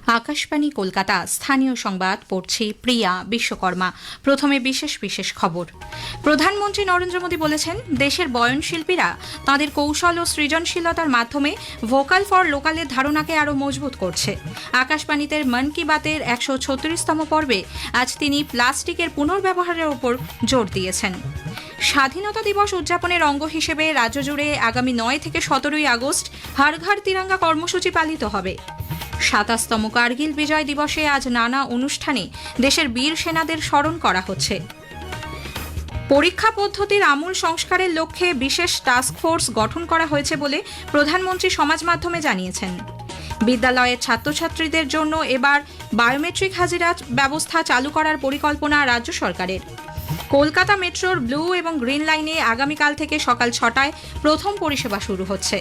আকাশবাণী কলকাতা স্থানীয় সংবাদ পড়ছি প্রিয়া বিশ্বকর্মা। প্রথমে বিশেষ বিশেষ খবর। প্রধানমন্ত্রী নরেন্দ্র মোদী বলেছেন, দেশের বয়নশিল্পীরা তাদের কৌশল ও সৃজনশীলতার মাধ্যমে ভোকাল ফর লোকালের ধারণাকে আরও মজবুত করছে। আকাশবাণীতে মন কি বাতের 136তম পর্বে আজ তিনি প্লাস্টিকের পুনর্ব্যবহারের ওপর জোর দিয়েছেন। স্বাধীনতা দিবস উদযাপনের অঙ্গ হিসেবে রাজ্য জুড়ে আগামী 9 থেকে 17 আগস্ট হর ঘর তিরঙ্গা কর্মসূচি পালিত হবে। 27তম কার্গিল বিজয় দিবসে আজ নানা অনুষ্ঠানে দেশের বীর সেনাদের স্মরণ করা হচ্ছে। পরীক্ষা পদ্ধতির আমূল সংস্কারের লক্ষ্যে বিশেষ টাস্কফোর্স গঠন করা হয়েছে বলে প্রধানমন্ত্রী সমাজ মাধ্যমে জানিয়েছেন। বিদ্যালয়ের ছাত্রছাত্রীদের জন্য এবার বায়োমেট্রিক হাজিরা ব্যবস্থা চালু করার পরিকল্পনা রাজ্য সরকারের। কলকাতা মেট্রোর ব্লু এবং গ্রিন লাইনে আগামীকাল থেকে সকাল 6টায় প্রথম পরিষেবা শুরু হচ্ছে।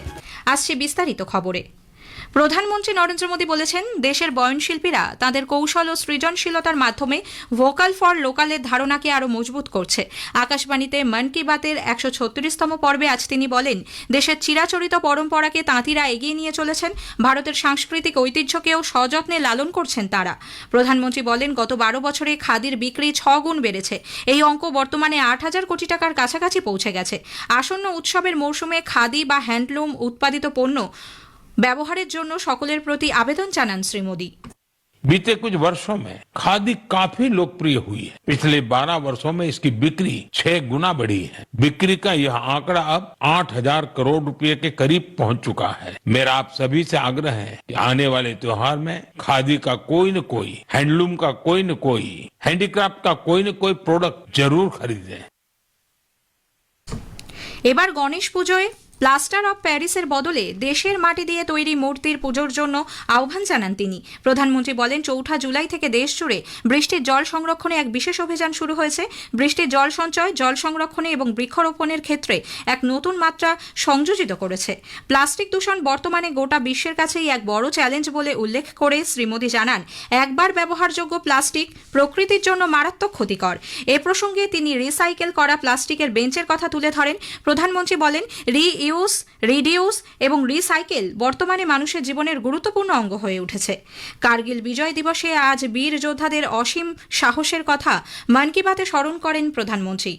আসছে বিস্তারিত খবরে। প্রধানমন্ত্রী নরেন্দ্র মোদী বলেছেন, দেশের বয়নশিল্পীরা তাদের কৌশল ও সৃজনশীলতার মাধ্যমে ভোকাল ফর লোকালের ধারণাকে আরও মজবুত করছে। আকাশবাণীতে মন কি বাতের 136তম পর্বে আজ তিনি বলেন, দেশের চিরাচরিত পরম্পরাকে তাঁতিরা এগিয়ে নিয়ে চলেছেন, ভারতের সাংস্কৃতিক ঐতিহ্যকেও সযত্নে লালন করছেন তাঁরা। প্রধানমন্ত্রী বলেন, গত 12 বছরে খাদির বিক্রি 6 গুণ বেড়েছে। এই অঙ্ক বর্তমানে 8,000 কোটি টাকার কাছাকাছি পৌঁছে গেছে। আসন্ন উৎসবের মৌসুমে খাদি বা হ্যান্ডলুম উৎপাদিত পণ্য ব্যবহারের জন্য সকলের প্রতি আবেদন জানান শ্রী মোদী। बीते कुछ वर्षों में खादी काफी लोकप्रिय हुई है। पिछले 12 वर्षों में इसकी बिक्री 6 गुना बढ़ी है। बिक्री का यह आंकड़ा अब 8,000 करोड़ रुपए के करीब पहुंच चुका है। मेरा आप सभी से आग्रह है कि आने वाले त्योहार में खादी का कोई न कोई, हैंडलूम का कोई न कोई, हैंडीक्राफ्ट का कोई न कोई प्रोडक्ट जरूर खरीदें। এবার গণেশ পুজোয় প্লাস্টার অব প্যারিসের বদলে দেশের মাটি দিয়ে তৈরি মূর্তির পুজোর জন্য আহ্বান জানান তিনি। প্রধানমন্ত্রী বলেন, 4 জুলাই থেকে দেশ জুড়ে বৃষ্টির জল সংরক্ষণে এক বিশেষ অভিযান শুরু হয়েছে। বৃষ্টির জল সঞ্চয়, জল সংরক্ষণে এবং বৃক্ষরোপণের ক্ষেত্রে এক নতুন মাত্রা সংযোজিত করেছে। প্লাস্টিক দূষণ বর্তমানে গোটা বিশ্বের কাছেই এক বড় চ্যালেঞ্জ বলে উল্লেখ করে শ্রী মোদী জানান, একবার ব্যবহারযোগ্য প্লাস্টিক প্রকৃতির জন্য মারাত্মক ক্ষতিকর। এ প্রসঙ্গে তিনি রিসাইকেল করা প্লাস্টিকের বেঞ্চের কথা তুলে ধরেন। প্রধানমন্ত্রী বলেন, রিইউজ, রিডিউস এবং রিসাইকেল বর্তমানে মানুষের জীবনের গুরুত্বপূর্ণ অঙ্গ হয়ে উঠেছে। কার্গিল বিজয় দিবসে আজ বীর যোদ্ধাদের অসীম সাহসের কথা মন কি বাতে স্মরণ করেন প্রধানমন্ত্রী।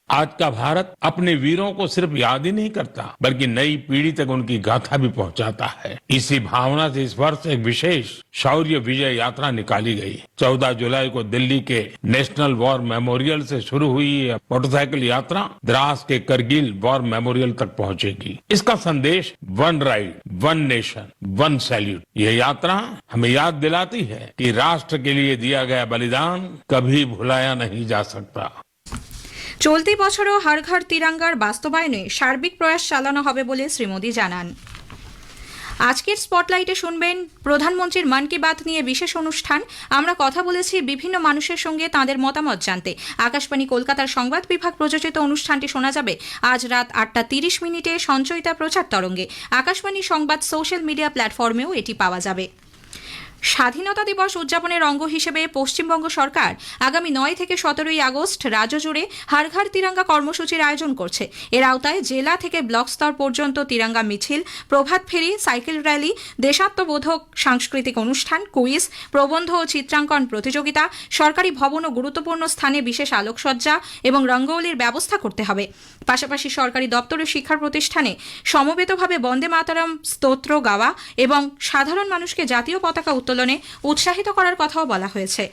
आज का भारत अपने वीरों को सिर्फ याद ही नहीं करता, बल्कि नई पीढ़ी तक उनकी गाथा भी पहुंचाता है। इसी भावना से इस वर्ष एक विशेष शौर्य विजय यात्रा निकाली गई। 14 जुलाई को दिल्ली के नेशनल वॉर मेमोरियल से शुरू हुई यह मोटरसाइकिल यात्रा द्रास के करगिल वॉर मेमोरियल तक पहुंचेगी। इसका संदेश one ride, one nation, one salute. यह यात्रा हमें याद दिलाती है कि राष्ट्र के लिए दिया गया बलिदान कभी भुलाया नहीं जा सकता। চলতি বছরও হর ঘর তিরঙ্গার বাস্তবায়নে সার্বিক প্রয়াস চালানো হবে বলে শ্রী মোদী জানান। আজকের স্পটলাইটে শুনবেন প্রধানমন্ত্রীর মন কি বাত নিয়ে বিশেষ অনুষ্ঠান। আমরা কথা বলেছি বিভিন্ন মানুষের সঙ্গে তাঁদের মতামত জানতে। আকাশবাণী কলকাতার সংবাদ বিভাগ প্রযোজিত অনুষ্ঠানটি শোনা যাবে আজ রাত 8:30 সঞ্চয়িতা প্রচার তরঙ্গে। আকাশবাণী সংবাদ সোশ্যাল মিডিয়া প্ল্যাটফর্মেও এটি পাওয়া যাবে। স্বাধীনতা দিবস উদযাপনের অঙ্গ হিসেবে পশ্চিমবঙ্গ সরকার আগামী 9 থেকে 17 আগস্ট রাজ্য জুড়ে হর ঘর তিরঙ্গা কর্মসূচির আয়োজন করছে। এর আওতায় জেলা থেকে ব্লক স্তর পর্যন্ত তিরঙ্গা মিছিল, প্রভাত ফেরি, সাইকেল র্যালি, দেশাত্মবোধক সাংস্কৃতিক অনুষ্ঠান, কুইজ, প্রবন্ধ ও চিত্রাঙ্কন প্রতিযোগিতা, সরকারি ভবন ও গুরুত্বপূর্ণ স্থানে বিশেষ আলোকসজ্জা এবং রঙ্গোলির ব্যবস্থা করতে হবে। পাশাপাশি সরকারি দপ্তর ও শিক্ষা প্রতিষ্ঠানে সমবেতভাবে বন্দে মাতরম স্তোত্র গাওয়া এবং সাধারণ মানুষকে জাতীয় পতাকা উত্তোলনে উৎসাহিত করার কথাও বলা হয়েছে।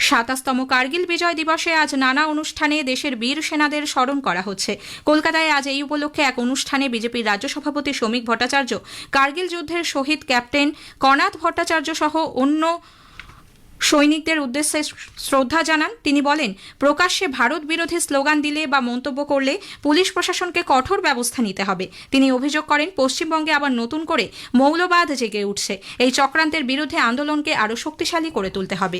27তম কার্গিল বিজয় দিবসে আজ নানা অনুষ্ঠানে দেশের বীর সেনাদের স্মরণ করা হচ্ছে। কলকাতায় আজ এই উপলক্ষে এক অনুষ্ঠানে বিজেপির রাজ্য সভাপতি শ্রমিক ভট্টাচার্য কার্গিল যুদ্ধের শহীদ ক্যাপ্টেন কনাথ ভট্টাচার্য সহ অন্য সৈনিকদের উদ্দেশ্যে শ্রদ্ধা জানান। তিনি বলেন, প্রকাশ্যে ভারত বিরোধী স্লোগান দিলে বা মন্তব্য করলে পুলিশ প্রশাসনকে কঠোর ব্যবস্থা নিতে হবে। তিনি অভিযোগ করেন, পশ্চিমবঙ্গে আবার নতুন করে মৌলবাদ জেগে উঠছে। এই চক্রান্তের বিরুদ্ধে আন্দোলনকে আরও শক্তিশালী করে তুলতে হবে।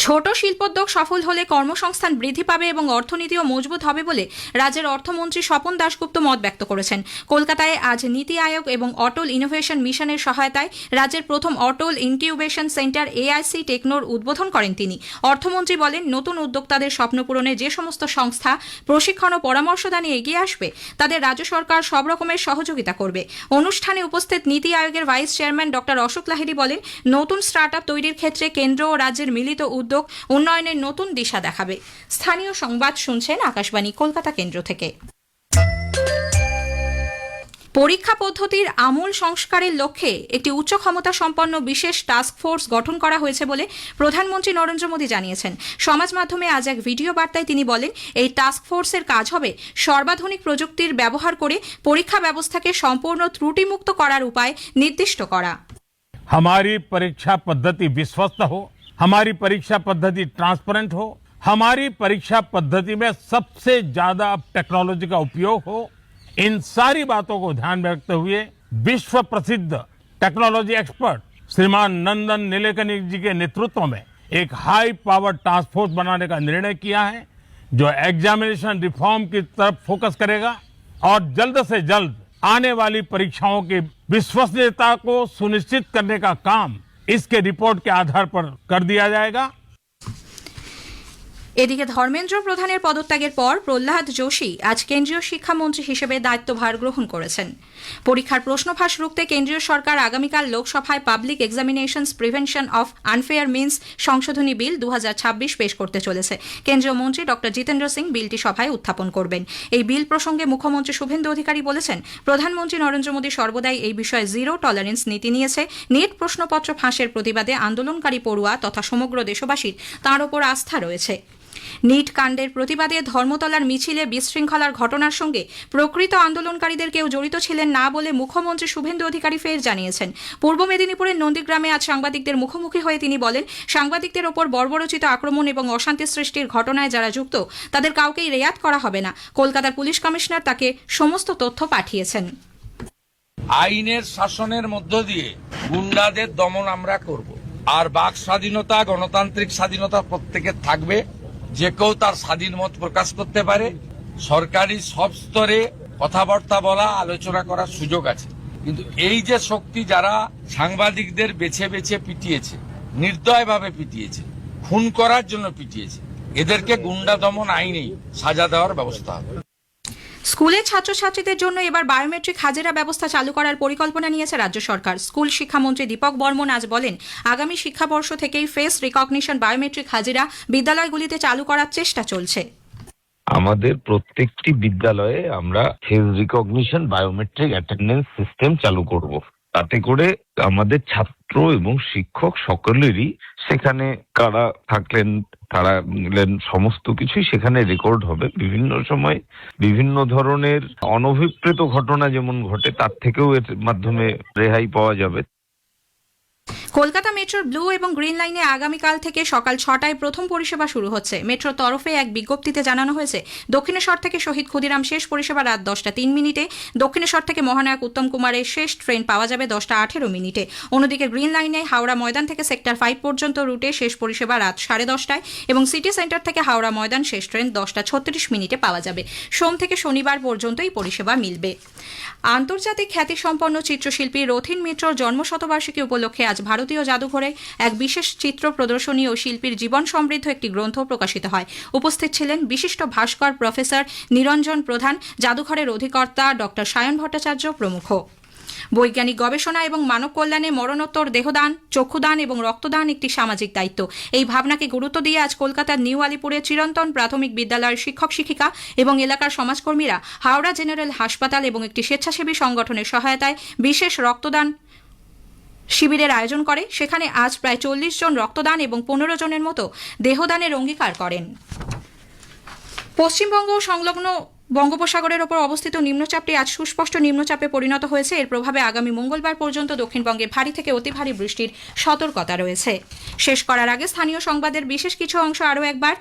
ছোট শিল্পোদ্যোগ সফল হলে কর্মসংস্থান বৃদ্ধি পাবে এবং অর্থনীতিও মজবুত হবে বলে রাজ্যের অর্থমন্ত্রী স্বপন দাশগুপ্ত মত ব্যক্ত করেছেন। কলকাতায় আজ নীতি আয়োগ এবং অটল ইনোভেশন মিশনের সহায়তায় রাজ্যের প্রথম অটল ইনকিউবেশন সেন্টার এআইসি টেকনোর উদ্বোধন করেন তিনি। অর্থমন্ত্রী বলেন, নতুন উদ্যোক্তাদের স্বপ্ন পূরণে যে সমস্ত সংস্থা প্রশিক্ষণ ও পরামর্শদানে এগিয়ে আসবে তাদের রাজ্য সরকার সব রকমের সহযোগিতা করবে। অনুষ্ঠানে উপস্থিত নীতি আয়োগের vice chairman doctor Ashok Lahiri বলেন, নতুন স্টার্টআপ তৈরির ক্ষেত্রে কেন্দ্র ও রাজ্যের মিলিত উদ্যোগ উন্নয়নের নতুন দিশা দেখাবে। স্থানীয় সংবাদ শুনছেন আকাশবাণী কলকাতা কেন্দ্র থেকে। পরীক্ষা পদ্ধতির আমূল সংস্কারের লক্ষ্যে একটি উচ্চ ক্ষমতা সম্পন্ন বিশেষ টাস্ক ফোর্স গঠন করা হয়েছে বলে প্রধানমন্ত্রী নরেন্দ্র মোদী জানিয়েছেন। সমাজ মাধ্যমে আজ এক ভিডিও বার্তায় তিনি বলেন, এই টাস্ক ফোর্সের কাজ হবে সর্বাধুনিক প্রযুক্তির ব্যবহার করে পরীক্ষা ব্যবস্থাকে সম্পূর্ণ ত্রুটিমুক্ত করার উপায় নির্দিষ্ট করা। हमारी परीक्षा पद्धति विश्वस्त हो, हमारी परीक्षा पद्धति ट्रांसपेरेंट हो, हमारी परीक्षा पद्धति में सबसे ज्यादा टेक्नोलॉजी का उपयोग हो, इन सारी बातों को ध्यान में रखते हुए विश्व प्रसिद्ध टेक्नोलॉजी एक्सपर्ट श्रीमान नंदन नीलेकनी जी के नेतृत्व में एक हाई पावर टास्क फोर्स बनाने का निर्णय किया है, जो एग्जामिनेशन रिफॉर्म की तरफ फोकस करेगा और जल्द से जल्द आने वाली परीक्षाओं की विश्वसनीयता को सुनिश्चित करने का काम इसके रिपोर्ट के आधार पर कर दिया जाएगा। এদিকে ধর্মেন্দ্র প্রধানের পদত্যাগের পর প্রহ্লাদ যোশী আজ কেন্দ্রীয় শিক্ষামন্ত্রী হিসেবে দায়িত্বভার গ্রহণ করেছেন। পরীক্ষার প্রশ্নফাঁস রুখতে কেন্দ্রীয় সরকার আগামীকাল লোকসভায় public examinations prevention of unfair means সংশোধনী বিল 2026 পেশ করতে চলেছে। কেন্দ্রীয় মন্ত্রী ডক্টর জিতেন্দ্র সিং বিলটি সভায় উত্থাপন করবেন। এই বিল প্রসঙ্গে মুখ্যমন্ত্রী শুভেন্দু অধিকারী বলেছেন, প্রধানমন্ত্রী নরেন্দ্র মোদী সর্বদাই এই বিষয়ে জিরো টলারেন্স নীতি নিয়েছে। নেট প্রশ্নপত্র ফাঁসের প্রতিবাদে আন্দোলনকারী পড়ুয়া তথা সমগ্র দেশবাসীর তাঁর ওপর আস্থা রয়েছে। নিট কাণ্ডের প্রতিবাদে ধর্মতলার মিছিলে বিশৃঙ্খলার ঘটনার সঙ্গে প্রকৃত আন্দোলনকারীদের কেউ জড়িত ছিলেন না বলে মুখ্যমন্ত্রী শুভেন্দু অধিকারী ফের জানিয়েছেন। পূর্ব মেদিনীপুরের নন্দীগ্রামে আজ সাংবাদিকদের মুখোমুখি হয়ে তিনি বলেন, সাংবাদিকদের ওপর বর্বরচিত আক্রমণ এবং অশান্তি সৃষ্টির ঘটনায় যারা যুক্ত তাদের কাউকেই রেয়াত করা হবে না। কলকাতার পুলিশ কমিশনার তাকে সমস্ত তথ্য পাঠিয়েছেন। আইনের শাসনের মধ্য দিয়ে গুন্ডাদের দমন আমরা করব, আর বাক স্বাধীনতা, গণতান্ত্রিক স্বাধীনতা প্রত্যেকের থাকবে। যে কেউ তার স্বাধীন মত প্রকাশ করতে পারে। সরকারি সব স্তরে কথাবার্তা বলা, আলোচনা করার সুযোগ আছে। কিন্তু এই যে শক্তি যারা সাংবাদিকদের বেছে বেছে পিটিয়েছে, নির্দয়ভাবে পিটিয়েছে, খুন করার জন্য পিটিয়েছে, এদেরকে গুন্ডা দমন আইনেই সাজা দেওয়ার ব্যবস্থা হবে। স্কুলে ছাত্রছাত্রীদের জন্য এবার বায়োমেট্রিক হাজিরা ব্যবস্থা চালু করার পরিকল্পনা নিয়েছে রাজ্য সরকার। স্কুল শিক্ষামন্ত্রী দীপক বর্মন আজ বলেন, আগামী শিক্ষাবর্ষ থেকেই ফেস রিকগনিশন বায়োমেট্রিক হাজিরা বিদ্যালয়গুলিতে চালু করার চেষ্টা চলছে। আমাদের প্রত্যেকটি বিদ্যালয়ে আমরা face recognition biometric attendance system চালু করব। তাতে করে আমাদের ছাত্র এবং শিক্ষক সকলেরই সেখানে কারা থাকলেন, তারা সমস্ত কিছুই সেখানে রেকর্ড হবে। বিভিন্ন সময় বিভিন্ন ধরনের অনভিপ্রেত ঘটনা যেমন ঘটে, তার থেকেও এর মাধ্যমে রেহাই পাওয়া যাবে। কলকাতা মেট্রোর ব্লু এবং গ্রিন লাইনে আগামীকাল থেকে সকাল 6টায় প্রথম পরিষেবা শুরু হচ্ছে। মেট্রোর তরফে এক বিজ্ঞপ্তিতে জানানো হয়েছে, দক্ষিণেশ্বর থেকে শহীদ ক্ষুদিরাম শেষ পরিষেবা রাত 10:03। দক্ষিণেশ্বর থেকে মহানায়ক উত্তম কুমারের শেষ ট্রেন পাওয়া যাবে 10:18। অন্যদিকে গ্রিন লাইনে হাওড়া ময়দান থেকে সেক্টর 5 পর্যন্ত রুটে শেষ পরিষেবা রাত 10:30 এবং সিটি সেন্টার থেকে হাওড়া ময়দান শেষ ট্রেন 10:36 পাওয়া যাবে। সোম থেকে শনিবার পর্যন্ত এই পরিষেবা মিলবে। আন্তর্জাতিক খ্যাতিসম্পন্ন চিত্রশিল্পী রথিন মিত্রর জন্মশতবার্ষিকী উপলক্ষে আজ ভারতীয় জাদুঘরে এক বিশেষ চিত্র প্রদর্শনী ও শিল্পীর জীবন সমৃদ্ধ একটি গ্রন্থ প্রকাশিত হয়। উপস্থিত ছিলেন বিশিষ্ট ভাস্কর প্রফেসর নিরঞ্জন প্রধান, জাদুঘরের অধিকর্তা ডক্টর সায়ন ভট্টাচার্য প্রমুখ। বৈজ্ঞানিক গবেষণা এবং মানব কল্যাণে মরণোত্তর দেহদান, চক্ষুদান এবং রক্তদান একটি সামাজিক দায়িত্ব। এই ভাবনাকে গুরুত্ব দিয়ে আজ কলকাতার নিউ আলিপুরে চিরন্তন প্রাথমিক বিদ্যালয়ের শিক্ষক শিক্ষিকা এবং এলাকার সমাজকর্মীরা হাওড়া জেনারেল হাসপাতাল এবং একটি স্বেচ্ছাসেবী সংগঠনের সহায়তায় বিশেষ রক্তদান শিবিরের আয়োজন করে। সেখানে আজ প্রায় 40 জন রক্তদান এবং 15 জনের মতো দেহদানের অঙ্গীকার করেন। পশ্চিমবঙ্গ সংলগ্ন বঙ্গোপসাগরের ওপর অবস্থিত নিম্নচাপটি আজ সুস্পষ্ট নিম্নচাপে পরিণত হয়েছে। এর প্রভাবে আগামী মঙ্গলবার পর্যন্ত দক্ষিণবঙ্গে ভারী থেকে অতি ভারী বৃষ্টির সতর্কতা রয়েছে। শেষ করার আগে স্থানীয় সংবাদের বিশেষ কিছু অংশ আরও একবার।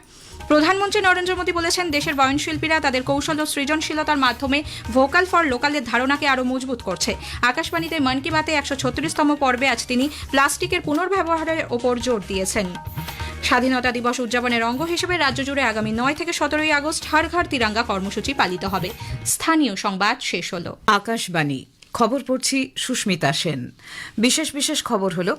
প্রধানমন্ত্রী নরেন্দ্র মোদী বলেছেন, দেশের বয়নশিল্পীরা তাদের কৌশল ও সৃজনশীলতার মাধ্যমে ভোকাল ফর লোকালের ধারণাকে আরও মজবুত করছে। আকাশবাণীতে মন কি বাতে 136তম পর্বে আজ তিনি প্লাস্টিকের পুনর্ব্যবহারের ওপর জোর দিয়েছেন। স্বাধীনতা দিবস উদযাপনের অঙ্গ হিসেবে রাজ্য জুড়ে আগামী ৯ থেকে ১৭ই আগস্ট হর ঘর তিরঙ্গা কর্মসূচি পালিত হবে। স্থানীয় সংবাদ শেষ হলো। আকাশবাণী খবর পড়ছি সুস্মিতা সেন। বিশেষ খবর হলো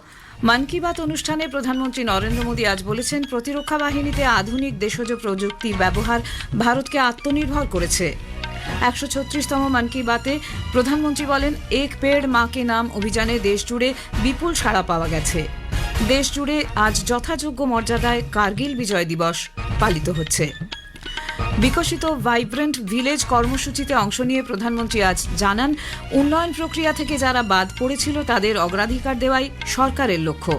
মন কি বাত অনুষ্ঠানে প্রধানমন্ত্রী নরেন্দ্র মোদী আজ বলেছেন, প্রতিরক্ষা বাহিনীতে আধুনিক দেশজ প্রযুক্তি ব্যবহার ভারতকে আত্মনির্ভর করেছে। ১৩৬তম মন কি বাতে প্রধানমন্ত্রী বলেন, এক পেড় মা কে নাম অভিযানে দেশ জুড়ে বিপুল সাড়া পাওয়া গেছে। দেশ জুড়ে আজ যথাযোগ্য মর্যাদায় কার্গিল বিজয় দিবস পালিত হচ্ছে। বিকশিত ভাইব্রেন্ট ভিলেজ কর্মসূচিতে অংশ নিয়ে প্রধানমন্ত্রী আজ জানান, উন্নয়ন প্রক্রিয়া থেকে যারা বাদ পড়েছিল তাদের অগ্রাধিকার দেওয়াই সরকারের লক্ষ্য।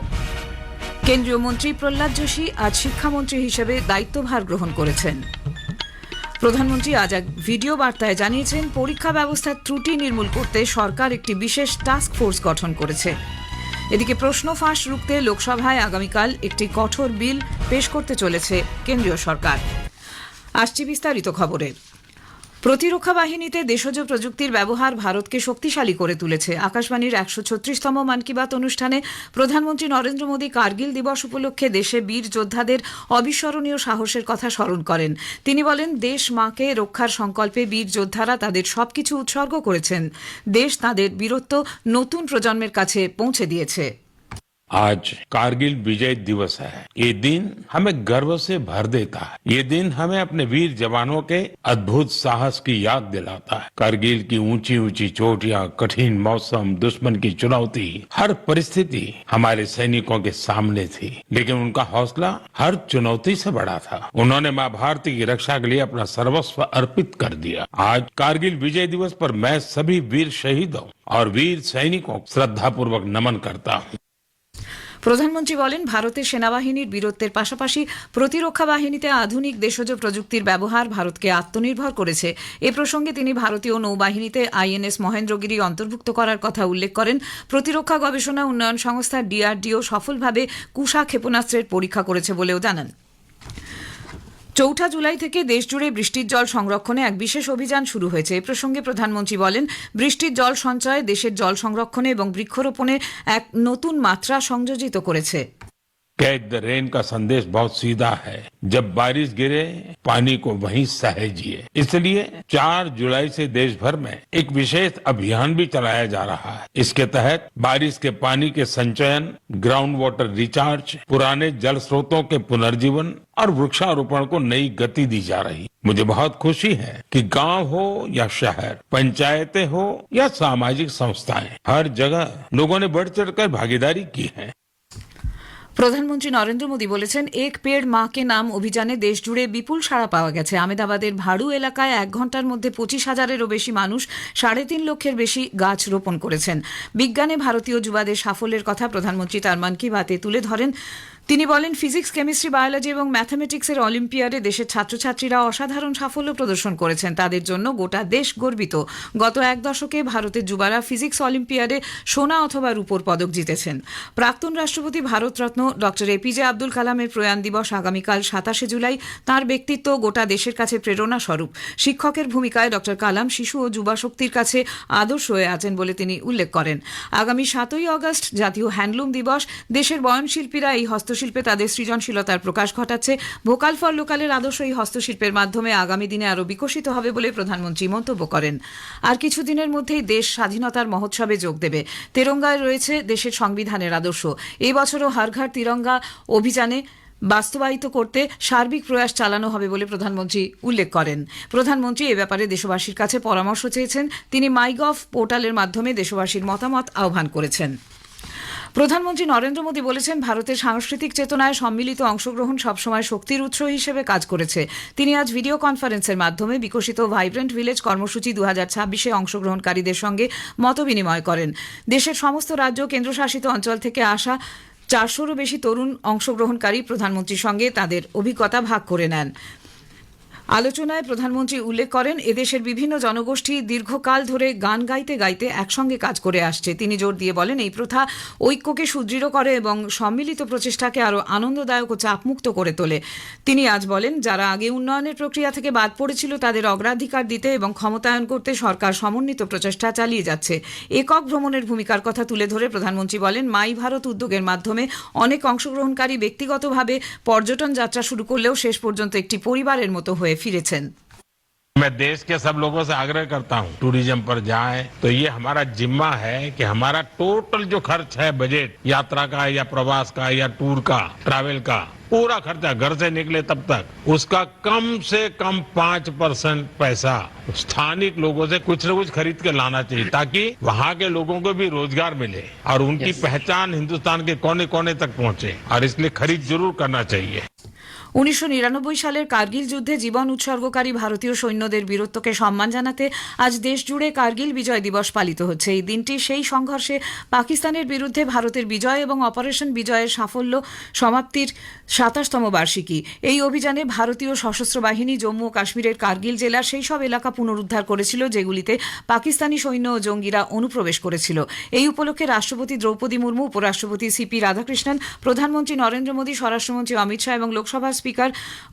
কেন্দ্রীয় মন্ত্রী প্রহ্লাদ যোশী আজ শিক্ষামন্ত্রী হিসেবে দায়িত্বভার গ্রহণ করেছেন। প্রধানমন্ত্রী আজ এক ভিডিও বার্তায় জানিয়েছেন, পরীক্ষা ব্যবস্থার ত্রুটি নির্মূল করতে সরকার একটি বিশেষ টাস্ক ফোর্স গঠন করেছে। এদিকে প্রশ্ন ফাঁস রুখতে লোকসভায় আগামীকাল একটি কঠোর বিল পেশ করতে চলেছে কেন্দ্রীয় সরকার। আসছি বিস্তারিত খবরে। প্রতিরক্ষা বাহিনীতে দেশজ প্রযুক্তির ব্যবহার ভারতকে শক্তিশালী করে তুলেছে। আকাশবাণীর ১৩৬তম মন কি বাত অনুষ্ঠানে প্রধানমন্ত্রী নরেন্দ্র মোদী কার্গিল দিবস উপলক্ষে দেশে বীর যোদ্ধাদের অবিস্মরণীয় সাহসের কথা স্মরণ করেন। তিনি বলেন, দেশ মাকে রক্ষার সংকল্পে বীর যোদ্ধারা তাদের সবকিছু উৎসর্গ করেছেন। দেশ তাদের বীরত্ব নতুন প্রজন্মের কাছে পৌঁছে দিয়েছে। आज कारगिल विजय दिवस है। ये दिन हमें गर्व से भर देता है। ये दिन हमें अपने वीर जवानों के अद्भुत साहस की याद दिलाता है। कारगिल की ऊंची ऊंची चोटियां, कठिन मौसम, दुश्मन की चुनौती, हर परिस्थिति हमारे सैनिकों के सामने थी, लेकिन उनका हौसला हर चुनौती से बड़ा था। उन्होंने मां भारती की रक्षा के लिए अपना सर्वस्व अर्पित कर दिया। आज कारगिल विजय दिवस पर मैं सभी वीर शहीदों और वीर सैनिकों को श्रद्धापूर्वक नमन करता हूँ। প্রধানমন্ত্রী বলেন, ভারতের সেনাবাহিনীর বীরত্বের পাশাপাশি প্রতিরক্ষা বাহিনীতে আধুনিক দেশজ প্রযুক্তির ব্যবহার ভারতকে আত্মনির্ভর করেছে। এ প্রসঙ্গে তিনি ভারতীয় নৌবাহিনীতে আইএনএস মহেন্দ্রগিরি অন্তর্ভুক্ত করার কথা উল্লেখ করেন। প্রতিরক্ষা গবেষণা উন্নয়ন সংস্থা ডিআরডিও সফলভাবে কুশা ক্ষেপণাস্ত্রের পরীক্ষা করেছে বলেও জানান। ৪ জুলাই থেকে দেশজুড়ে বৃষ্টির জল সংরক্ষণে এক বিশেষ অভিযান শুরু হয়েছে। এ প্রসঙ্গে প্রধানমন্ত্রী বলেন, বৃষ্টির জল সঞ্চয় দেশের জল সংরক্ষণে এবং বৃক্ষরোপণে এক নতুন মাত্রা সংযোজিত করেছে। कैच द रेन का संदेश बहुत सीधा है। जब बारिश गिरे, पानी को वहीं सहेजिए। इसलिए 4 जुलाई से देश भर में एक विशेष अभियान भी चलाया जा रहा है। इसके तहत बारिश के पानी के संचयन, ग्राउंड वाटर रिचार्ज, पुराने जल स्रोतों के पुनर्जीवन और वृक्षारोपण को नई गति दी जा रही। मुझे बहुत खुशी है कि गांव हो या शहर, पंचायतें हो या सामाजिक संस्थाएं, हर जगह लोगों ने बढ़ चढ़कर भागीदारी की है। প্রধানমন্ত্রী নরেন্দ্র মোদী বলেছেন, এক পেড় মা কে নাম অভিযানে দেশ জুড়ে বিপুল সাড়া পাওয়া গেছে। আহমেদাবাদের ভাড়ু এলাকায় ১ ঘন্টার মধ্যে ২৫,০০০-এরও বেশি মানুষ ৩.৫ লক্ষের বেশি গাছ রোপণ করেছেন। বিজ্ঞানে ভারতীয় যুবাদের সাফল্যের কথা প্রধানমন্ত্রী তার মন কি বাতে তুলে ধরেন। তিনি বলেন, ফিজিক্স, কেমিস্ট্রি, বায়োলজি এবং ম্যাথামেটিক্সের অলিম্পিয়াডে দেশের ছাত্রছাত্রীরা অসাধারণ সাফল্য প্রদর্শন করেছেন। তাদের জন্য গোটা দেশ গর্বিত। গত ১ দশকে ভারতের যুবারা ফিজিক্স অলিম্পিয়াডে সোনা অথবা রূপোর পদক জিতেছেন। প্রাক্তন রাষ্ট্রপতি ভারতরত্ন ডক্টর এপিজে আব্দুল কালামের প্রয়াণ দিবস আগামীকাল ২৭শে জুলাই। তাঁর ব্যক্তিত্ব গোটা দেশের কাছে প্রেরণা স্বরূপ। শিক্ষকের ভূমিকায় ডক্টর কালাম শিশু ও যুবা শক্তির কাছে আদর্শ হয়ে আছেন বলে তিনি উল্লেখ করেন। আগামী ৭ই আগস্ট জাতীয় হ্যান্ডলুম দিবস। দেশের বয়নশিল্পীরা এই হস্তশিল্পে তাদের সৃজনশীলতার প্রকাশ ঘটাচ্ছে। ভোকাল ফর লোকালের আদর্শ এই হস্তশিল্পের মাধ্যমে আগামী দিনে আরও বিকশিত হবে বলে প্রধানমন্ত্রী মন্তব্য করেন। আর কিছুদিনের মধ্যেই দেশ স্বাধীনতার মহোৎসবে যোগ দেবে। তেরঙ্গায় রয়েছে দেশের সংবিধানের আদর্শ। এই বছরও হর ঘর তিরঙ্গা অভিযানে বাস্তবায়িত করতে সার্বিক প্রয়াস চালানো হবে বলে প্রধানমন্ত্রী উল্লেখ করেন। প্রধানমন্ত্রী এ ব্যাপারে দেশবাসীর কাছে পরামর্শ চেয়েছেন। তিনি মাইগভ পোর্টালের মাধ্যমে দেশবাসীর মতামত আহ্বান করেছেন। প্রধানমন্ত্রী নরেন্দ্র মোদী বলেছেন, ভারতের সাংস্কৃতিক চেতনায় সম্মিলিত অংশগ্রহণ সবসময় শক্তির উৎস হিসেবে কাজ করেছে। তিনি আজ ভিডিও কনফারেন্সের মাধ্যমে বিকশিত ভাইব্রেন্ট ভিলেজ কর্মসূচি ২০২৬-এ অংশগ্রহণকারীদের সঙ্গে মতবিনিময় করেন। দেশের সমস্ত রাজ্য, কেন্দ্রশাসিত অঞ্চল থেকে আসা ৪০০-রও বেশি তরুণ অংশগ্রহণকারী প্রধানমন্ত্রীর সঙ্গে তাদের অভিজ্ঞতা ভাগ করে নেন। আলোচনায় প্রধানমন্ত্রী উল্লেখ করেন এদেশের বিভিন্ন জনগোষ্ঠী দীর্ঘকাল ধরে গান গাইতে গাইতে একসঙ্গে কাজ করে আসছে। তিনি জোর দিয়ে বলেন এই প্রথা ঐক্যকে সুদৃঢ় করে এবং সম্মিলিত প্রচেষ্টাকে আরও আনন্দদায়ক ও চাপমুক্ত করে তোলে। তিনি আজ বলেন যারা আগে উন্নয়নের প্রক্রিয়া থেকে বাদ পড়েছিল তাদের অগ্রাধিকার দিতে এবং ক্ষমতায়ন করতে সরকার সমন্বিত প্রচেষ্টা চালিয়ে যাচ্ছে। একক ভ্রমণের ভূমিকার কথা তুলে ধরে প্রধানমন্ত্রী বলেন মাই ভারত উদ্যোগের মাধ্যমে অনেক অংশগ্রহণকারী ব্যক্তিগতভাবে পর্যটন যাত্রা শুরু করলেও শেষ পর্যন্ত একটি পরিবারের মতো হয়ে ফিরেছেন। मैं देश के सब लोगों से आग्रह करता हूं टूरिज्म पर जाएं तो ये हमारा जिम्मा है कि हमारा टोटल जो खर्च है बजट यात्रा का या प्रवास का या टूर का ट्रैवल का पूरा खर्चा घर से निकले तब तक उसका कम से कम 5% पैसा स्थानिक लोगों से कुछ न कुछ खरीद के लाना चाहिए ताकि वहाँ के लोगों को भी रोजगार मिले और उनकी पहचान हिंदुस्तान के कोने कोने तक पहुंचे और इसलिए खरीद जरूर करना चाहिए। 1999 সালের কার্গিল যুদ্ধে জীবন উৎসর্গকারী ভারতীয় সৈন্যদের বীরত্বকে সম্মান জানাতে আজ দেশ জুড়ে কার্গিল বিজয় দিবস পালিত হচ্ছে। এই দিনটি সেই সংঘর্ষে পাকিস্তানের বিরুদ্ধে ভারতের বিজয় এবং অপারেশন বিজয়ের সাফল্য সমাপ্তির 27তম বার্ষিকী। এই অভিযানে ভারতীয় সশস্ত্র বাহিনী জম্মু ও কাশ্মীরের কার্গিল জেলার সেই সব এলাকা পুনরুদ্ধার করেছিল যেগুলিতে পাকিস্তানি সৈন্য ও জঙ্গিরা অনুপ্রবেশ করেছিল। এই উপলক্ষে রাষ্ট্রপতি দ্রৌপদী মুর্মু, উপরাষ্ট্রপতি সিপি রাধাকৃষ্ণন, প্রধানমন্ত্রী নরেন্দ্র মোদী, স্বরাষ্ট্রমন্ত্রী অমিত শাহ এবং লোকসভার স্পিকার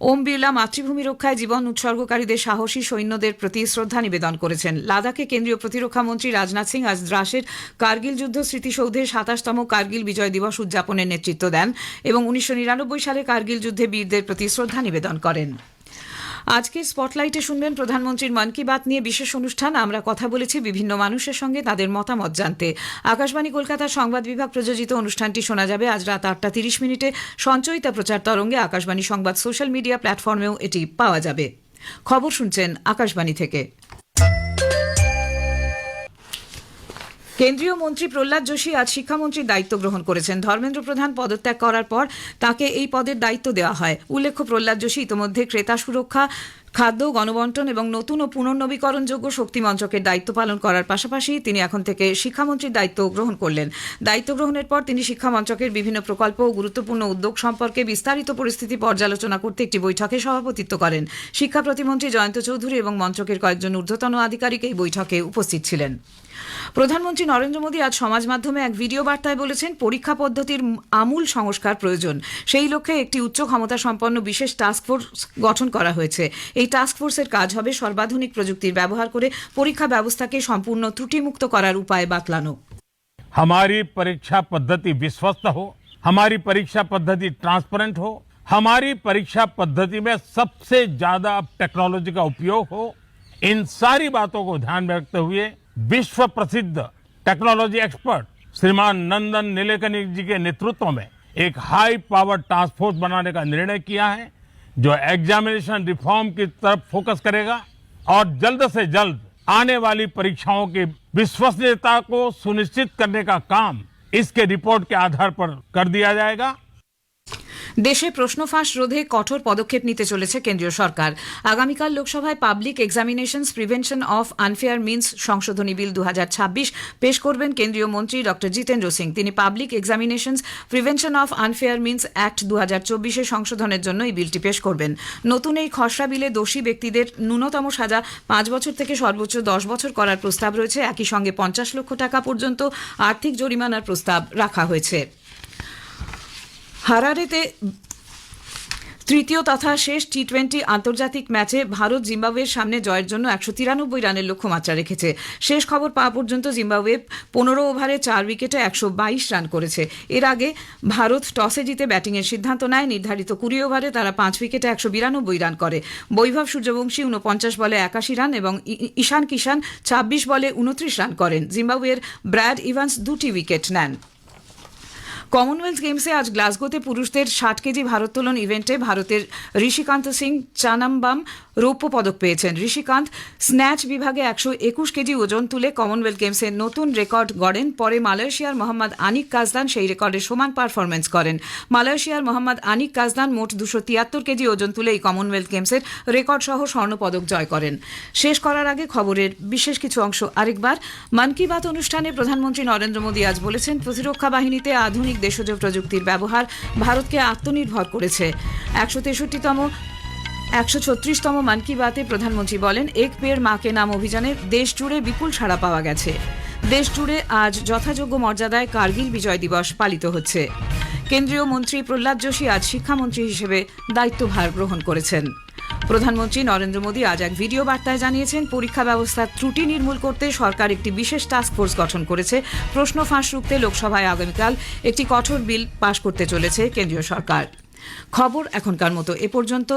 ওম বিড়লা মাতৃভূমি রক্ষায় জীবন উৎসর্গকারীদের সাহসী সৈন্যদের প্রতি শ্রদ্ধা নিবেদন করেছেন। লাদাখে কেন্দ্রীয় প্রতিরক্ষা মন্ত্রী রাজনাথ সিং আজ দ্রাসের কার্গিল যুদ্ধ স্মৃতিসৌধে 27তম কার্গিল বিজয় দিবস উদযাপনের নেতৃত্ব দেন এবং 1999 সালে কার্গিল যুদ্ধে বীরদের প্রতি শ্রদ্ধা নিবেদন করেন। আজকের স্পটলাইটে শুনবেন প্রধানমন্ত্রীর মন কি বাত নিয়ে বিশেষ অনুষ্ঠান। আমরা কথা বলেছি বিভিন্ন মানুষের সঙ্গে তাদের মতামত জানতে। আকাশবাণী কলকাতার সংবাদ বিভাগ প্রযোজিত অনুষ্ঠানটি শোনা যাবে আজ রাত 8:30 সঞ্চয়িতা প্রচার তরঙ্গে। আকাশবাণী সংবাদ সোশ্যাল মিডিয়া প্ল্যাটফর্মেও এটি পাওয়া যাবে। খবর শুনছেন আকাশবাণী থেকে। কেন্দ্রীয় মন্ত্রী প্রহ্লাদ যোশী আজ শিক্ষামন্ত্রীর দায়িত্ব গ্রহণ করেছেন। ধর্মেন্দ্র প্রধান পদত্যাগ করার পর তাকে এই পদের দায়িত্ব দেওয়া হয়। উল্লেখ্য প্রহ্লাদ যোশী ইতিমধ্যে ক্রেতা সুরক্ষা, খাদ্য, গণবন্টন এবং নতুন ও পুনর্নবীকরণযোগ্য শক্তি মন্ত্রকের দায়িত্ব পালন করার পাশাপাশি তিনি এখন থেকে শিক্ষামন্ত্রীর দায়িত্ব গ্রহণ করলেন। দায়িত্ব গ্রহণের পর তিনি শিক্ষা মন্ত্রকের বিভিন্ন প্রকল্প ও গুরুত্বপূর্ণ উদ্যোগ সম্পর্কে বিস্তারিত পরিস্থিতি পর্যালোচনা করতে একটি বৈঠকে সভাপতিত্ব করেন। শিক্ষা প্রতিমন্ত্রী জয়ন্ত চৌধুরী এবং মন্ত্রকের কয়েকজন ঊর্ধ্বতন আধিকারিক এই বৈঠকে উপস্থিত ছিলেন। প্রধানমন্ত্রী নরেন্দ্র মোদী আজ সমাজ মাধ্যমে এক ভিডিও বার্তায় বলেছেন পরীক্ষা পদ্ধতির আমূল সংস্কার প্রয়োজন। সেই লক্ষ্যে একটি উচ্চ ক্ষমতা সম্পন্ন বিশেষ টাস্ক ফোর্স গঠন করা হয়েছে। এই টাস্ক ফোর্সের কাজ হবে সর্বাধুনিক প্রযুক্তির ব্যবহার করে পরীক্ষা ব্যবস্থাকে সম্পূর্ণ ত্রুটিমুক্ত করার উপায় বাতলানো। हमारी परीक्षा पद्धति विश्वस्त हो, हमारी परीक्षा पद्धति ट्रांसपेरेंट हो, हमारी परीक्षा पद्धति में सबसे ज्यादा टेक्नोलॉजी का उपयोग हो। इन सारी बातों को ध्यान में रखते हुए विश्व प्रसिद्ध टेक्नोलॉजी एक्सपर्ट श्रीमान नंदन नीलेकनी जी के नेतृत्व में एक हाई पावर टास्क फोर्स बनाने का निर्णय किया है जो एग्जामिनेशन रिफॉर्म की तरफ फोकस करेगा और जल्द से जल्द आने वाली परीक्षाओं की विश्वसनीयता को सुनिश्चित करने का काम इसके रिपोर्ट के आधार पर कर दिया जाएगा। দেশে প্রশ্ন ফাঁস রোধে কঠোর পদক্ষেপ নিতে চলেছে কেন্দ্রীয় সরকার। আগামীকাল লোকসভায় public examinations prevention of unfair means সংশোধনী বিল 2026 পেশ করবেন কেন্দ্রীয় মন্ত্রী ডক্টর জিতেন্দ্র সিং। তিনি public examinations prevention of unfair means act 2024 সংশোধনের জন্য এই বিলটি পেশ করবেন। নতুন এই খসড়া বিলে দোষী ব্যক্তিদের ন্যূনতম সাজা 5 বছর থেকে সর্বোচ্চ 10 বছর করার প্রস্তাব রয়েছে। একই সঙ্গে 50 লক্ষ টাকা পর্যন্ত আর্থিক জরিমানার প্রস্তাব রাখা হয়েছে। হারারেতে তৃতীয় তথা শেষ টি20 আন্তর্জাতিক ম্যাচে ভারত জিম্বাবুয়ের সামনে জয়ের জন্য 193 রানের লক্ষ্যমাত্রা রেখেছে। শেষ খবর পাওয়া পর্যন্ত জিম্বাবুয়ে 15 ওভারে 4 উইকেটে 122 রান করেছে। এর আগে ভারত টসে জিতে ব্যাটিংয়ের সিদ্ধান্ত নেয়। নির্ধারিত 20 ওভারে তারা 5 উইকেটে 192 রান করে। বৈভব সূর্যবংশী 49 বলে 81 রান এবং ঈশান কিষান 26 বলে 29 রান করেন। জিম্বাবুয়ের ব্র্যাড ইভান্স 2টি উইকেট নেন। কমনওয়েলথ গেমসে আজ গ্লাসগোতে পুরুষদের 60 কেজি ভারোত্তোলন ইভেন্টে ভারতের ঋষিকান্ত সিং চানাম্বাম রৌপ্য পদক পেয়েছেন। ঋষিকান্ত স্ন্যাচ বিভাগে 121 কেজি ওজন তুলে কমনওয়েলথ গেমসের নতুন রেকর্ড গড়েন। পরে মালয়েশিয়ার মোহাম্মদ আনিক কাজদান সেই রেকর্ডের সমান পারফরমেন্স করেন। মালয়েশিয়ার মোহাম্মদ আনিক কাজদান মোট 273 কেজি ওজন তুলে এই কমনওয়েলথ গেমসের রেকর্ড সহ স্বর্ণপদক জয় করেন। শেষ করার আগে খবরের বিশেষ কিছু অংশ আরেকবার। মন কি বাত অনুষ্ঠানে প্রধানমন্ত্রী নরেন্দ্র মোদী আজ বলেছেন প্রতিরক্ষা বাহিনীতে আধুনিক দেশজ প্রযুক্তির ব্যবহার ভারতকে আত্মনির্ভর করেছে। 163তম 136তম মন কি বাতে প্রধানমন্ত্রী বলেন, এক পেড় মাকে নাম অভিযানে দেশ জুড়ে বিপুল সাড়া পাওয়া গেছে। দেশ জুড়ে আজ যথাযোগ্য মর্যাদায় কার্গিল বিজয় দিবস পালিত হচ্ছে। কেন্দ্রীয় মন্ত্রী প্রহ্লাদ যোশী আজ শিক্ষামন্ত্রী হিসেবে দায়িত্বভার গ্রহণ করেছেন। প্রধানমন্ত্রী নরেন্দ্র মোদী আজ এক ভিডিও বার্তায় জানিয়েছেন, পরীক্ষা ব্যবস্থার ত্রুটি নির্মূল করতে সরকার একটি বিশেষ টাস্ক ফোর্স গঠন করেছে। প্রশ্ন ফাঁস রুখতে লোকসভায় আগামীকাল একটি কঠোর বিল পাশ করতে চলেছে কেন্দ্রীয় সরকার। খবর এখনকার মতো এ পর্যন্ত।